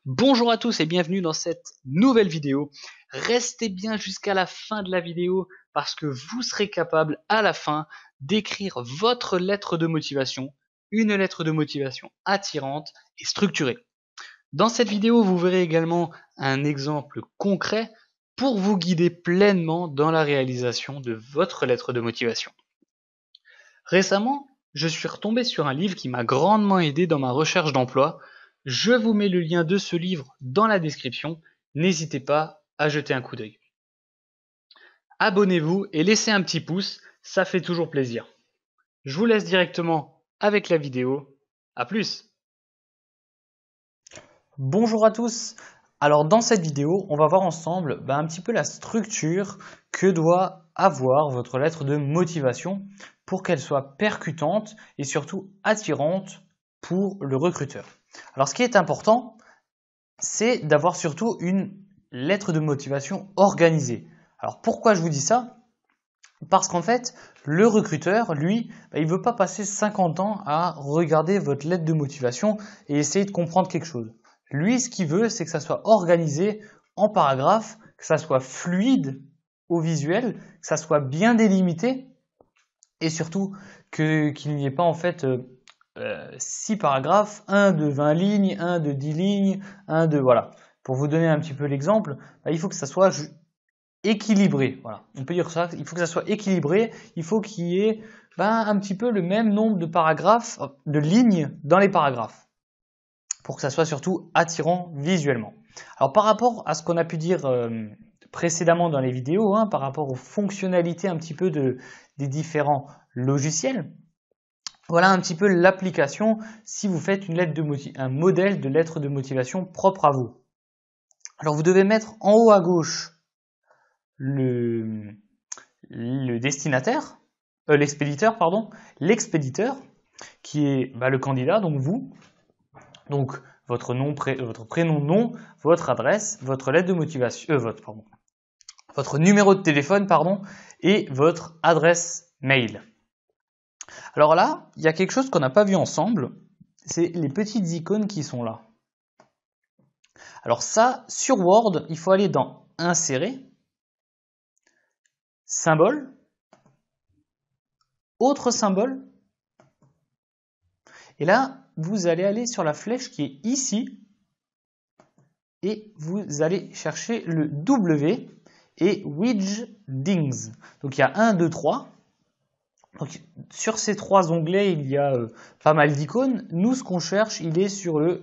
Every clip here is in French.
Bonjour à tous et bienvenue dans cette nouvelle vidéo. Restez bien jusqu'à la fin de la vidéo parce que vous serez capable à la fin d'écrire votre lettre de motivation, une lettre de motivation attirante et structurée. Dans cette vidéo, vous verrez également un exemple concret pour vous guider pleinement dans la réalisation de votre lettre de motivation. Récemment, je suis retombé sur un livre qui m'a grandement aidé dans ma recherche d'emploi. Je vous mets le lien de ce livre dans la description. N'hésitez pas à jeter un coup d'œil. Abonnez-vous et laissez un petit pouce, ça fait toujours plaisir. Je vous laisse directement avec la vidéo. À plus! Bonjour à tous. Alors dans cette vidéo, on va voir ensemble un petit peu la structure que doit avoir votre lettre de motivation pour qu'elle soit percutante et surtout attirante pour le recruteur. Alors ce qui est important, c'est d'avoir surtout une lettre de motivation organisée. Alors pourquoi je vous dis ça? Parce qu'en fait, le recruteur, lui, il ne veut pas passer 50 ans à regarder votre lettre de motivation et essayer de comprendre quelque chose. Lui, ce qu'il veut, c'est que ça soit organisé en paragraphes, que ça soit fluide au visuel, que ça soit bien délimité et surtout qu'il n'y ait pas en fait 6 paragraphes, un de 20 lignes, un de 10 lignes, un de... Voilà. Pour vous donner un petit peu l'exemple, il faut que ça soit équilibré. Voilà. On peut dire ça, il faut que ça soit équilibré, il faut qu'il y ait un petit peu le même nombre de paragraphes, de lignes dans les paragraphes pour que ça soit surtout attirant visuellement. Alors par rapport à ce qu'on a pu dire précédemment dans les vidéos, par rapport aux fonctionnalités un petit peu des différents logiciels, voilà un petit peu l'application si vous faites un modèle de lettre de motivation propre à vous. Alors vous devez mettre en haut à gauche le destinataire, l'expéditeur, pardon, l'expéditeur qui est le candidat, donc vous. Donc votre nom, votre prénom, nom, votre adresse, votre lettre de motivation, votre numéro de téléphone, et votre adresse mail. Alors là, il y a quelque chose qu'on n'a pas vu ensemble, c'est les petites icônes qui sont là. Alors ça, sur Word, il faut aller dans Insérer, Symbole, Autre symbole, et là, vous allez aller sur la flèche qui est ici et vous allez chercher le W et Widgets. Donc il y a 1, 2, 3. Donc, sur ces 3 onglets, il y a pas mal d'icônes. Nous, ce qu'on cherche, il est sur le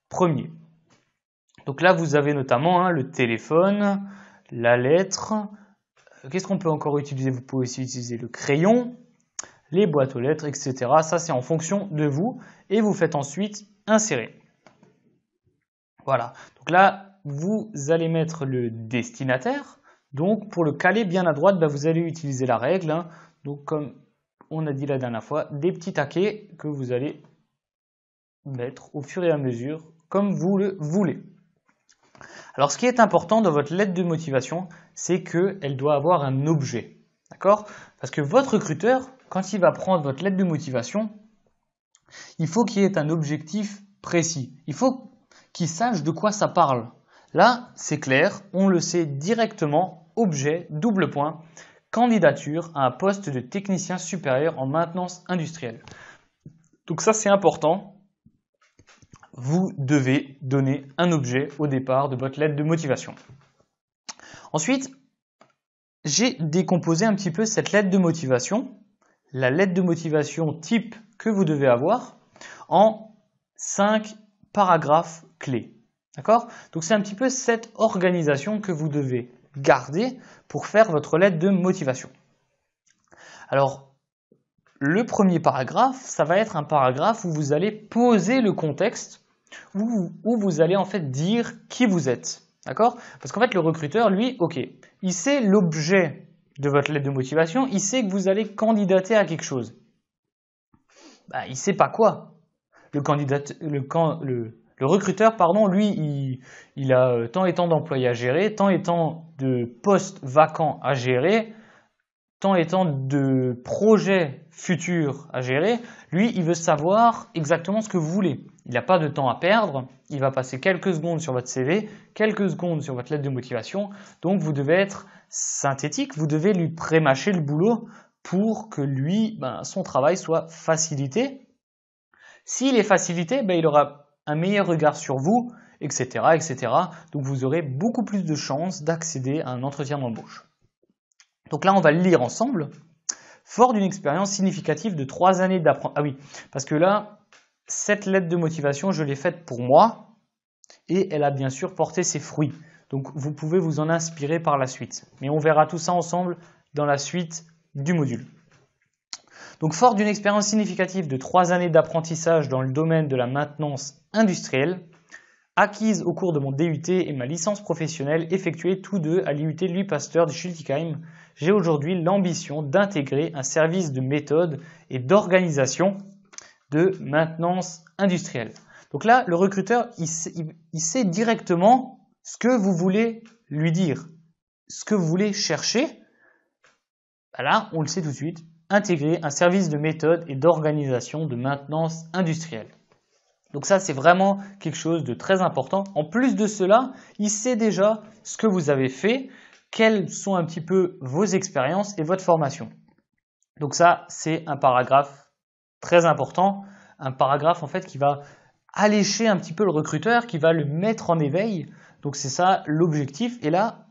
premier. Donc là, vous avez notamment le téléphone, la lettre. Qu'est-ce qu'on peut encore utiliser? Vous pouvez aussi utiliser le crayon, les boîtes aux lettres, etc. Ça, c'est en fonction de vous. Et vous faites ensuite insérer. Voilà. Donc là, vous allez mettre le destinataire. Donc, pour le caler bien à droite, vous allez utiliser la règle. Donc, comme on a dit la dernière fois, des petits taquets que vous allez mettre au fur et à mesure, comme vous le voulez. Alors, ce qui est important dans votre lettre de motivation, c'est qu'elle doit avoir un objet. D'accord? Parce que votre recruteur, quand il va prendre votre lettre de motivation, il faut qu'il y ait un objectif précis. Il faut qu'il sache de quoi ça parle. Là, c'est clair, on le sait directement, objet, double point, candidature à un poste de technicien supérieur en maintenance industrielle. Donc ça, c'est important. Vous devez donner un objet au départ de votre lettre de motivation. Ensuite, j'ai décomposé un petit peu cette lettre de motivation, la lettre de motivation type que vous devez avoir, en 5 paragraphes clés. D'accord? Donc c'est un petit peu cette organisation que vous devez garder pour faire votre lettre de motivation. Alors, le premier paragraphe, ça va être un paragraphe où vous allez poser le contexte, où vous allez en fait dire qui vous êtes. D'accord? Parce qu'en fait, le recruteur, lui, il sait l'objet de votre lettre de motivation, il sait que vous allez candidater à quelque chose. Il ne sait pas quoi. Le recruteur, lui, il a tant et tant d'employés à gérer, tant et tant de postes vacants à gérer, tant et tant de projets futurs à gérer. Lui, il veut savoir exactement ce que vous voulez. Il n'a pas de temps à perdre, il va passer quelques secondes sur votre CV, quelques secondes sur votre lettre de motivation, donc vous devez être synthétique, vous devez lui prémâcher le boulot pour que lui, son travail soit facilité. S'il est facilité, il aura un meilleur regard sur vous, etc., etc. Donc vous aurez beaucoup plus de chances d'accéder à un entretien d'embauche. Donc là, on va le lire ensemble. Fort d'une expérience significative de 3 années d'apprentissage. Ah oui, parce que là, cette lettre de motivation, je l'ai faite pour moi et elle a bien sûr porté ses fruits. Donc vous pouvez vous en inspirer par la suite. Mais on verra tout ça ensemble dans la suite du module. Donc fort d'une expérience significative de 3 années d'apprentissage dans le domaine de la maintenance industrielle, acquise au cours de mon DUT et ma licence professionnelle effectuée tous deux à l'IUT Louis Pasteur de Schiltigheim, j'ai aujourd'hui l'ambition d'intégrer un service de méthode et d'organisation de maintenance industrielle. Donc là, le recruteur, il sait directement ce que vous voulez lui dire, ce que vous voulez chercher. Là, on le sait tout de suite, intégrer un service de méthode et d'organisation de maintenance industrielle. Donc ça, c'est vraiment quelque chose de très important. En plus de cela, il sait déjà ce que vous avez fait, quelles sont un petit peu vos expériences et votre formation. Donc ça, c'est un paragraphe très important, un paragraphe en fait qui va allécher un petit peu le recruteur, qui va le mettre en éveil. Donc c'est ça l'objectif. Et là,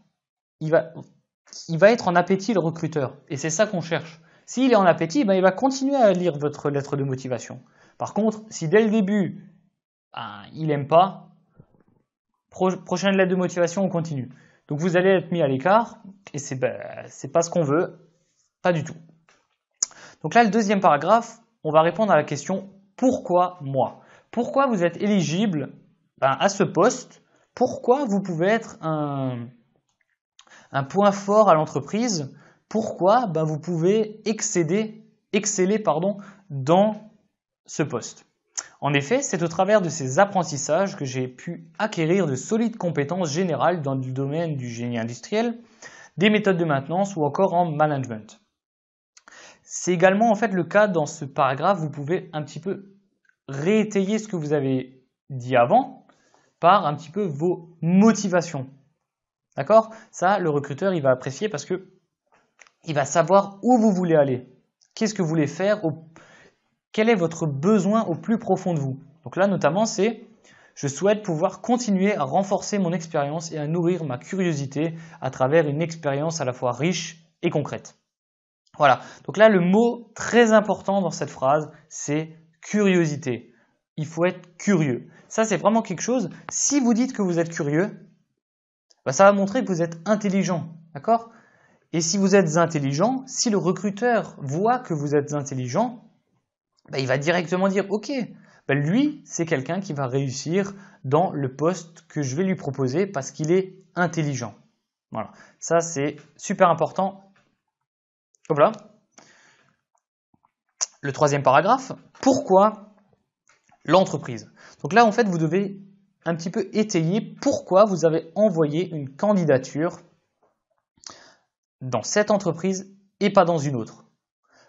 il va être en appétit le recruteur. Et c'est ça qu'on cherche. S'il est en appétit, il va continuer à lire votre lettre de motivation. Par contre, si dès le début, il n'aime pas, prochaine lettre de motivation, on continue. Donc vous allez être mis à l'écart et c'est pas ce qu'on veut, pas du tout. Donc là, le deuxième paragraphe, on va répondre à la question « Pourquoi moi ?» Pourquoi vous êtes éligible à ce poste? Pourquoi vous pouvez être un point fort à l'entreprise? Pourquoi vous pouvez exceller dans ce poste? En effet, c'est au travers de ces apprentissages que j'ai pu acquérir de solides compétences générales dans le domaine du génie industriel, des méthodes de maintenance ou encore en management. C'est également en fait le cas dans ce paragraphe, vous pouvez un petit peu réétayer ce que vous avez dit avant par un petit peu vos motivations. D'accord? Ça, le recruteur, il va apprécier parce que il va savoir où vous voulez aller. Qu'est-ce que vous voulez faire? Quel est votre besoin au plus profond de vous? Donc là, notamment, c'est « Je souhaite pouvoir continuer à renforcer mon expérience et à nourrir ma curiosité à travers une expérience à la fois riche et concrète. » Voilà. Donc là, le mot très important dans cette phrase, c'est curiosité. Il faut être curieux. Ça, c'est vraiment quelque chose. Si vous dites que vous êtes curieux, ça va montrer que vous êtes intelligent. D'accord? Et si vous êtes intelligent, si le recruteur voit que vous êtes intelligent, il va directement dire « Ok, lui, c'est quelqu'un qui va réussir dans le poste que je vais lui proposer parce qu'il est intelligent. » Voilà, ça c'est super important. Voilà. Le troisième paragraphe, pourquoi l'entreprise? Donc là, en fait, vous devez un petit peu étayer pourquoi vous avez envoyé une candidature dans cette entreprise et pas dans une autre.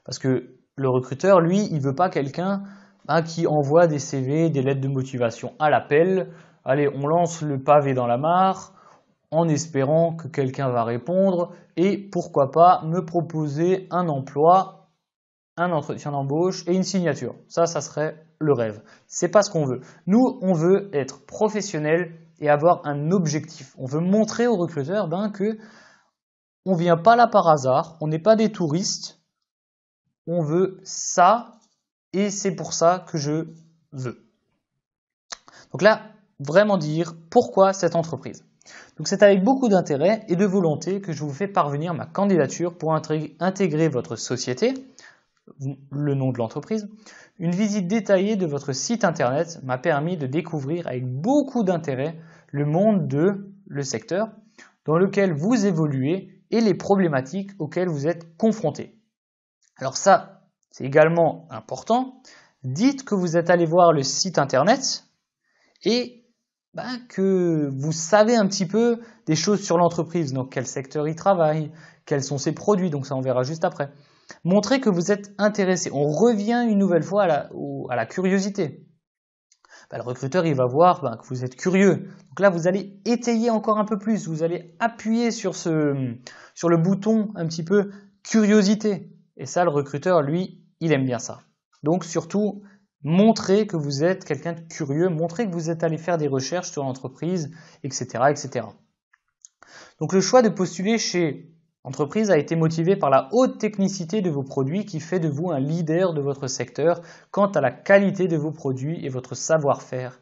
Parce que le recruteur, lui, il veut pas quelqu'un qui envoie des CV, des lettres de motivation à l'appel. Allez, on lance le pavé dans la mare en espérant que quelqu'un va répondre et pourquoi pas me proposer un emploi, un entretien d'embauche et une signature. Ça serait le rêve. C'est pas ce qu'on veut. Nous, on veut être professionnel et avoir un objectif. On veut montrer aux recruteurs que on vient pas là par hasard, on n'est pas des touristes. On veut ça et c'est pour ça que je veux. Donc là, vraiment dire pourquoi cette entreprise. Donc c'est avec beaucoup d'intérêt et de volonté que je vous fais parvenir ma candidature pour intégrer votre société, le nom de l'entreprise. Une visite détaillée de votre site internet m'a permis de découvrir avec beaucoup d'intérêt le monde le secteur dans lequel vous évoluez et les problématiques auxquelles vous êtes confrontés. Alors ça, c'est également important. Dites que vous êtes allé voir le site internet et que vous savez un petit peu des choses sur l'entreprise. Donc quel secteur il travaille, quels sont ses produits, donc ça on verra juste après. Montrez que vous êtes intéressé. On revient une nouvelle fois à la curiosité. le recruteur il va voir que vous êtes curieux. Donc là, vous allez étayer encore un peu plus, vous allez appuyer sur le bouton un petit peu curiosité. Et ça, le recruteur, lui, il aime bien ça. Donc surtout, montrez que vous êtes quelqu'un de curieux, montrez que vous êtes allé faire des recherches sur l'entreprise, etc., etc. Donc le choix de postuler chez Entreprise a été motivé par la haute technicité de vos produits qui fait de vous un leader de votre secteur quant à la qualité de vos produits et votre savoir-faire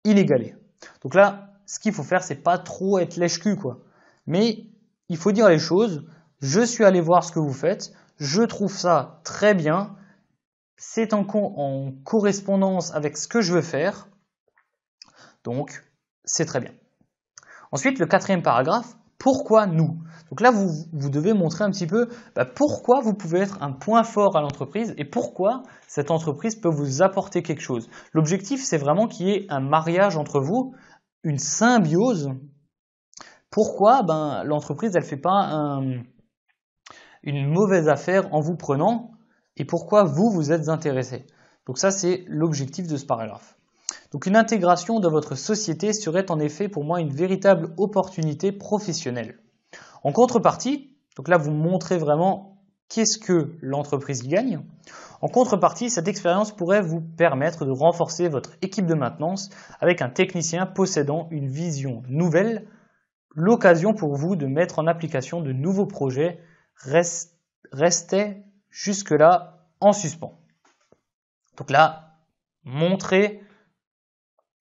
inégalé. Donc là, ce qu'il faut faire, c'est pas trop être lèche-cul, quoi. Mais il faut dire les choses. Je suis allé voir ce que vous faites. Je trouve ça très bien. C'est en correspondance avec ce que je veux faire. Donc, c'est très bien. Ensuite, le 4e paragraphe. Pourquoi nous? Donc là, vous devez montrer un petit peu pourquoi vous pouvez être un point fort à l'entreprise et pourquoi cette entreprise peut vous apporter quelque chose. L'objectif, c'est vraiment qu'il y ait un mariage entre vous, une symbiose. Pourquoi l'entreprise, elle ne fait pas une mauvaise affaire en vous prenant et pourquoi vous êtes intéressé. Donc ça, c'est l'objectif de ce paragraphe. Donc une intégration dans votre société serait en effet pour moi une véritable opportunité professionnelle. En contrepartie, donc là vous montrez vraiment qu'est-ce que l'entreprise y gagne. En contrepartie, cette expérience pourrait vous permettre de renforcer votre équipe de maintenance avec un technicien possédant une vision nouvelle, l'occasion pour vous de mettre en application de nouveaux projets restait jusque-là en suspens. Donc là, montrez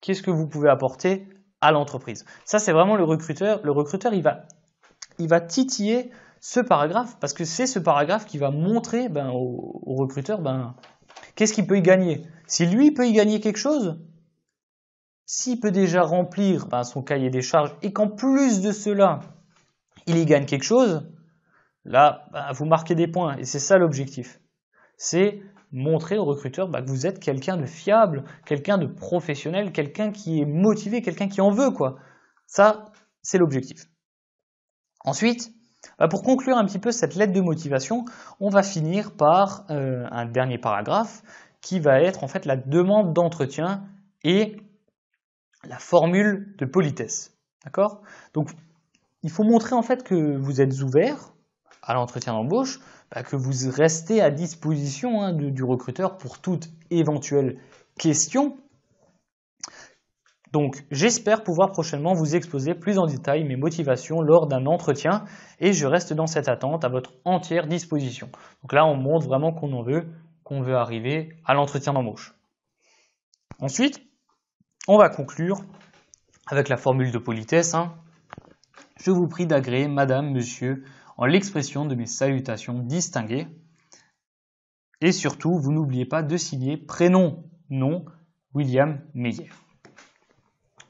qu'est-ce que vous pouvez apporter à l'entreprise. Ça, c'est vraiment le recruteur. Le recruteur, il va titiller ce paragraphe parce que c'est ce paragraphe qui va montrer au recruteur qu'est-ce qu'il peut y gagner. Si lui peut y gagner quelque chose, s'il peut déjà remplir son cahier des charges et qu'en plus de cela, il y gagne quelque chose, là, vous marquez des points et c'est ça l'objectif. C'est montrer au recruteur que vous êtes quelqu'un de fiable, quelqu'un de professionnel, quelqu'un qui est motivé, quelqu'un qui en veut, quoi. Ça, c'est l'objectif. Ensuite, pour conclure un petit peu cette lettre de motivation, on va finir par un dernier paragraphe qui va être en fait la demande d'entretien et la formule de politesse. D'accord ? Donc, il faut montrer en fait que vous êtes ouvert à l'entretien d'embauche, que vous restez à disposition du recruteur pour toute éventuelle question. Donc, j'espère pouvoir prochainement vous exposer plus en détail mes motivations lors d'un entretien et je reste dans cette attente à votre entière disposition. Donc là, on montre vraiment qu'on veut arriver à l'entretien d'embauche. Ensuite, on va conclure avec la formule de politesse. Je vous prie d'agréer Madame, Monsieur, en l'expression de mes salutations distinguées. Et surtout, vous n'oubliez pas de signer prénom, nom, William Meyer.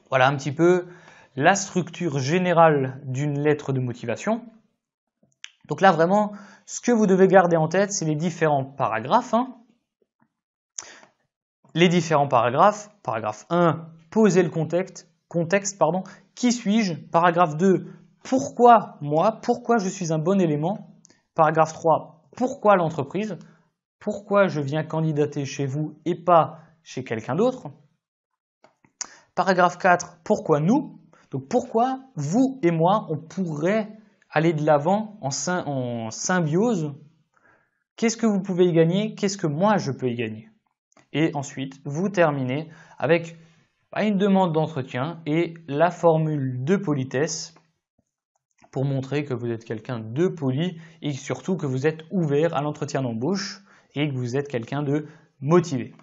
Voilà un petit peu la structure générale d'une lettre de motivation. Donc là, vraiment, ce que vous devez garder en tête, c'est les différents paragraphes. Les différents paragraphes. Paragraphe 1, posez le contexte. Qui suis-je? Paragraphe 2, pourquoi moi? Pourquoi je suis un bon élément? Paragraphe 3, pourquoi l'entreprise? Pourquoi je viens candidater chez vous et pas chez quelqu'un d'autre? Paragraphe 4, pourquoi nous? Donc pourquoi vous et moi, on pourrait aller de l'avant en symbiose? Qu'est-ce que vous pouvez y gagner? Qu'est-ce que moi je peux y gagner? Et ensuite, vous terminez avec une demande d'entretien et la formule de politesse pour montrer que vous êtes quelqu'un de poli et surtout que vous êtes ouvert à l'entretien d'embauche et que vous êtes quelqu'un de motivé.